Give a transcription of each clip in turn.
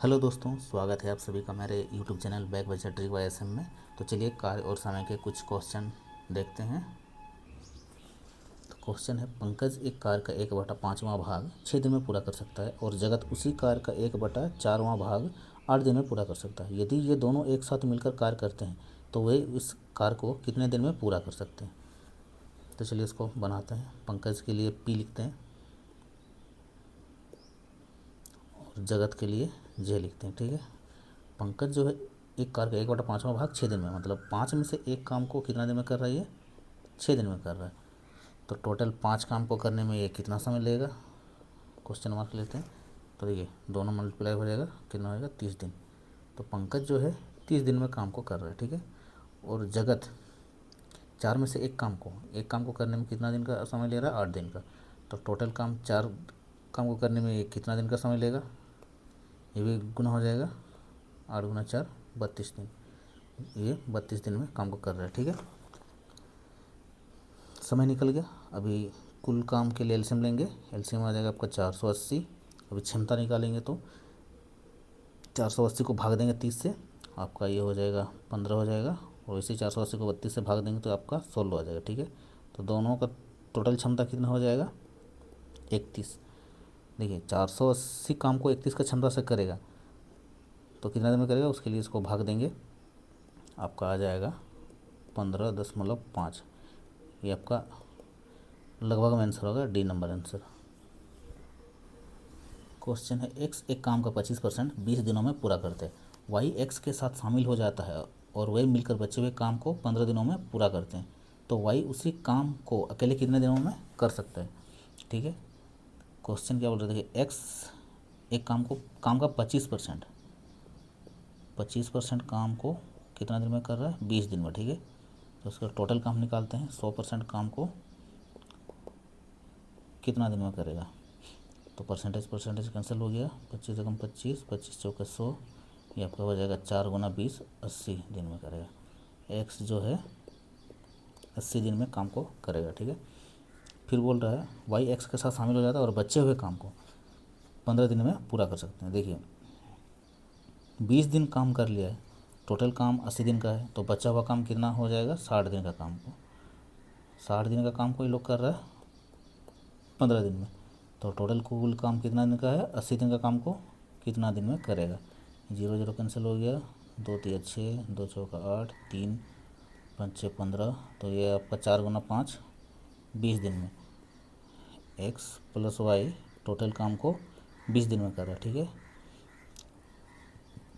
Hello दोस्तों, स्वागत है आप सभी का मेरे YouTube channel back budget trick by SM में। तो चलिए कार्य और समय के कुछ क्वेश्चन देखते हैं। तो क्वेश्चन है, पंकज एक कार का 1/5वां भाग 6 दिन में पूरा कर सकता है और जगत उसी कार का 1/4वां भाग 8 दिन में पूरा कर सकता है। यदि ये दोनों एक साथ मिलकर कार्य करते हैं तो वे इस कार को कितने दिन में पूरा कर सकते हैं। तो चलिए इसको बनाते हैं। पंकज के लिए P लिखते हैं और जगत के लिए J लिखते हैं। ठीक है, पंकज जो है एक कार का 1/5वां भाग 6 दिन में, मतलब 5 में से एक काम को कितना दिन में कर रही है, 6 दिन में कर रहा है। तो टोटल 5 काम को करने में ये कितना समय लगेगा, क्वेश्चन मार्क लेते हैं। तो देखिए दोनों मल्टीप्लाई हो जाएगा, कितना होगा 30 दिन। तो पंकज जो है 30 दिन में काम को कर रहा है। ठीक है, और जगत 4 में से एक काम को करने में कितना दिन का समय ले रहा है, 8 दिन का। तो टोटल काम 4 काम को करने में ये कितना दिन का समय लेगा, ये भी गुना हो जाएगा, 8 गुना 4 32 दिन। ये 32 दिन में काम को कर रहा है। ठीक है, समय निकल गया। अभी कुल काम के लिए एलसीएम लेंगे, एलसीएम आ जाएगा आपका 480। अभी क्षमता निकालेंगे तो 480 को भाग देंगे 30 से, आपका ये हो जाएगा 15 हो जाएगा। और इसी 480 को 32 से भाग देंगे तो आपका 16 हो जाएगा। ठीक है, तो दोनों का टोटल क्षमता कितना हो जाएगा, 31। देखिए 480 काम को 31 का क्षमता से करेगा तो कितना दिन में करेगा, उसके लिए इसको भाग देंगे, आपका आ जाएगा 15.5। ये आपका लगभग में आंसर होगा, डी नंबर आंसर। क्वेश्चन है, एक्स एक काम का 25% 20 दिनों में पूरा करते हैं। वाई एक्स के साथ शामिल हो जाता है और वे मिलकर बचे हुए काम को 15 दिनों में पूरा करते हैं। तो वाई उसी काम को अकेले कितने दिनों में कर सकता है। ठीक है, क्वेश्चन क्या बोल रहे थे, एक्स एक काम का 25% काम को कितना दिन में कर रहा है, 20 दिन में। ठीक है, तो उसका टोटल काम निकालते हैं। 100% काम को कितना दिन में करेगा, तो परसेंटेज कैंसिल हो गया, 25 एकम 25, 25 चौके 100, ये आपका हो जाएगा 4 गुना 20, 80 दिन में करेगा। एक्स जो है 80 दिन में काम को करेगा। ठीक है, फिर बोल रहा है वाई एक्स के साथ शामिल हो जाता है और बचे हुए काम को 15 दिन में पूरा कर सकते हैं। देखिए 20 दिन काम कर लिया है, टोटल काम 80 दिन का है, तो बचा हुआ काम कितना हो जाएगा, 60 दिन का काम को। 60 दिन का काम को ये लोग कर रहा है 15 दिन में, तो टोटल कुल काम कितना दिन का है, 80 दिन का काम को कितना दिन में करेगा। 0 0 कैंसिल हो गया, 2 3 6, 2 चौका 8, 3 5 6 15, तो ये आपका 4 गुना 5 20 दिन में। एक्स प्लस वाई टोटल काम को 20 दिन में कर रहा है। ठीक है,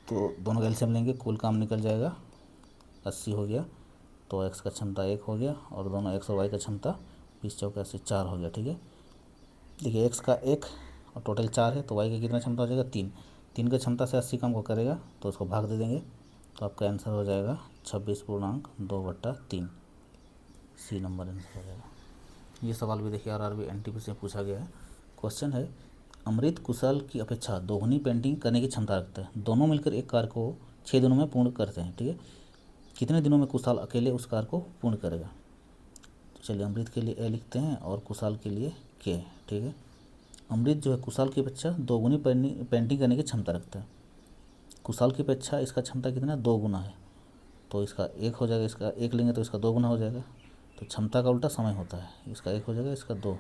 तो दोनों का एलसीएम लेंगे, कुल काम निकल जाएगा 80 हो गया, तो एक्स का क्षमता 1 हो गया और दोनों एक्स और वाई का क्षमता 20 चौका 80 4 हो गया। ठीक है, देखिए एक्स का 1 और टोटल 4 है, तो वाई का कितना क्षमता हो जाएगा, 3। 3 का क्षमता से 80 काम को करेगा, तो उसको भाग दे देंगे, तो आपका आंसर हो जाएगा 26.2/3। सी नंबर आंसर हो जाएगा। ये सवाल भी देखिए आरआरबी एनटीपीसी से पूछा गया है। क्वेश्चन है, अमृत कुशल की अपेक्षा दोगुनी पेंटिंग करने की क्षमता रखता है। दोनों मिलकर एक कार को 6 दिनों में पूर्ण करते हैं। ठीक है, कितने दिनों में कुशाल अकेले उस कार को पूर्ण करेगा। तो चलिए अमृत के लिए ए लिखते हैं और कुशाल के लिए के। ठीक है, अमृत जो है कुशाल की अपेक्षा दोगुनी पेंटिंग करने की क्षमता रखता है। कुशाल की अपेक्षा इसका क्षमता कितना है, 2 गुना है, तो इसका 1 हो जाएगा, इसका 1 लेंगे तो इसका 2 गुना हो जाएगा। तो क्षमता का उल्टा समय होता है, इसका 1 हो जाएगा, इसका 2,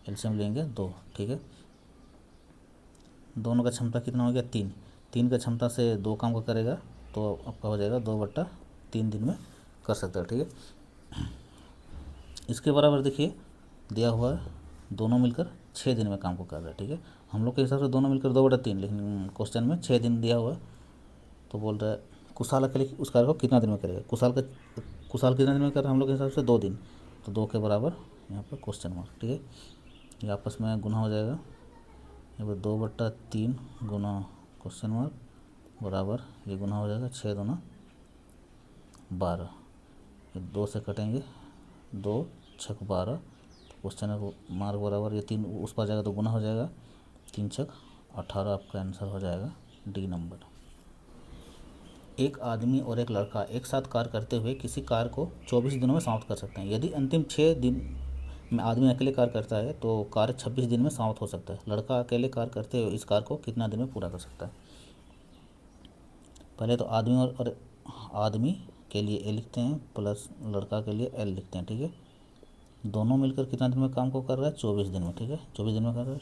एलसीएम लेंगे 2। ठीक है, दोनों का क्षमता कितना हो गया, 3। 3 का क्षमता से 2 काम का करेगा, तो आपका हो जाएगा 2/3 दिन में कर सकता है। ठीक है, इसके बराबर देखिए दिया हुआ है, दोनों मिलकर 6 दिन में काम को कर रहा है। ठीक है, हम लोग के हिसाब से दोनों मिलकर 2/3, लेकिन क्वेश्चन में 6 दिन दिया हुआ है। तो बोल रहा है कुशाल अकेले उस कार्य को कितना दिन में करेगा। कुशाल कितना दिन में कर रहा है, हम लोग के हिसाब से 2 दिन, तो 2 के बराबर यहाँ पर क्वेश्चन मार्क। ठीक है, ये आपस में गुना हो जाएगा, यहाँ पर 2/3 गुना क्वेश्चन मार्क बराबर ये गुना हो जाएगा 6 दूना 12, ये 2 से कटेंगे, 2 6 12, क्वेश्चन मार्क बराबर ये 3 उस पर जाएगा तो गुना हो जाएगा, 3 6 18, आपका आंसर हो जाएगा डी नंबर। एक आदमी और एक लड़का एक साथ कार्य करते हुए किसी कार्य को 24 दिनों में समाप्त कर सकते हैं। यदि अंतिम 6 दिन में आदमी अकेले कार्य करता है तो कार्य 26 दिन में समाप्त हो सकता है। लड़का अकेले कार्य करते हुए इस कार्य को कितना दिन में पूरा कर सकता है। पहले तो आदमी और आदमी के लिए ए लिखते हैं प्लस लड़का के लिए एल लिखते हैं, ठीक है। दोनों मिलकर कितना दिन में काम को कर रहा है, 24 दिन में, ठीक है, 24 दिन में कर रहा है।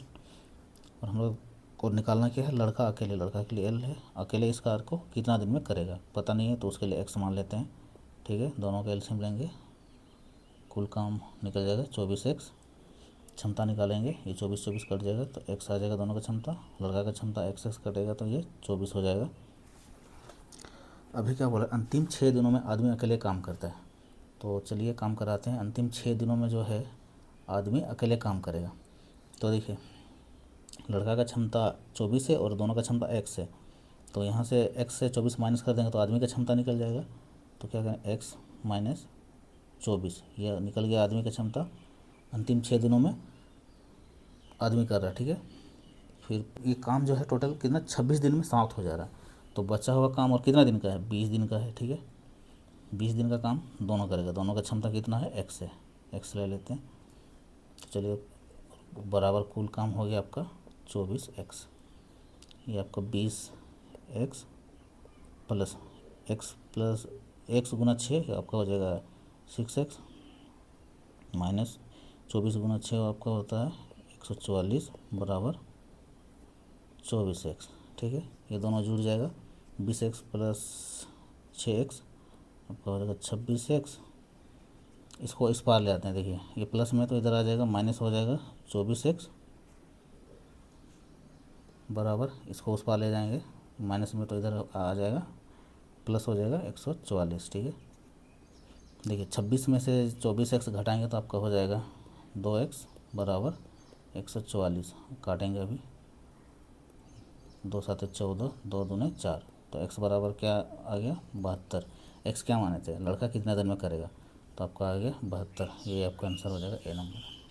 और हम लोग को निकालना क्या है, लड़का अकेले, लड़का के लिए एल है, अकेले इस कार्य को कितना दिन में करेगा पता नहीं है, तो उसके लिए एक्स मान लेते हैं, ठीक है। दोनों का एलसीएम लेंगे, कुल काम निकल जाएगा 24x। क्षमता निकालेंगे, ये 24 कट जाएगा तो x आ जाएगा दोनों का क्षमता, लड़का का क्षमता x कटेगा तो ये 24 हो जाएगा। अभी क्या बोला, अंतिम 6 दिनों में आदमी अकेले काम करता है, तो चलिए काम कराते हैं। अंतिम 6 दिनों में जो है आदमी अकेले काम करेगा। तो देखिए लड़का का क्षमता 24 है और दोनों का क्षमता x है, तो यहाँ से x से 24 माइनस कर देंगे तो आदमी का क्षमता निकल जाएगा। तो क्या करें, x माइनस 24, यह निकल गया आदमी का क्षमता। अंतिम 6 दिनों में आदमी कर रहा है, ठीक है। फिर ये काम जो है टोटल कितना, 26 दिन में समाप्त हो जा रहा है। तो बचा हुआ काम और कितना दिन का है, 20 दिन का है, ठीक है। 20 दिन का काम दोनों करेगा, दोनों का क्षमता कितना है, x है, x ले लेते हैं। तो चलिए बराबर कुल काम हो गया आपका 24x, ये आपका 20x प्लस x गुना 6 आपका हो जाएगा 6x माइनस 24 गुना 6 आपका होता है 144 बराबर 24x, ठीक है। ये दोनों जुड़ जाएगा, 20x प्लस 6x आपका हो जाएगा 26x। इसको इस पार ले आते हैं, देखिए ये प्लस में तो इधर आ जाएगा, माइनस हो जाएगा 24x बराबर, इसको उस पार ले जाएंगे, माइनस में तो इधर आ जाएगा, प्लस हो जाएगा 144, ठीक है। देखिए 26 में से 24x घटाएंगे तो आपका हो जाएगा 2x बराबर 144, काटेंगे अभी, 2 7 14, 2 दूने 4, तो x बराबर क्या आ गया, 72। x क्या माने थे, लड़का कितना दिन में करेगा, तो आपका आ गया 72, ये आपका आंसर हो जाएगा ए नंबर।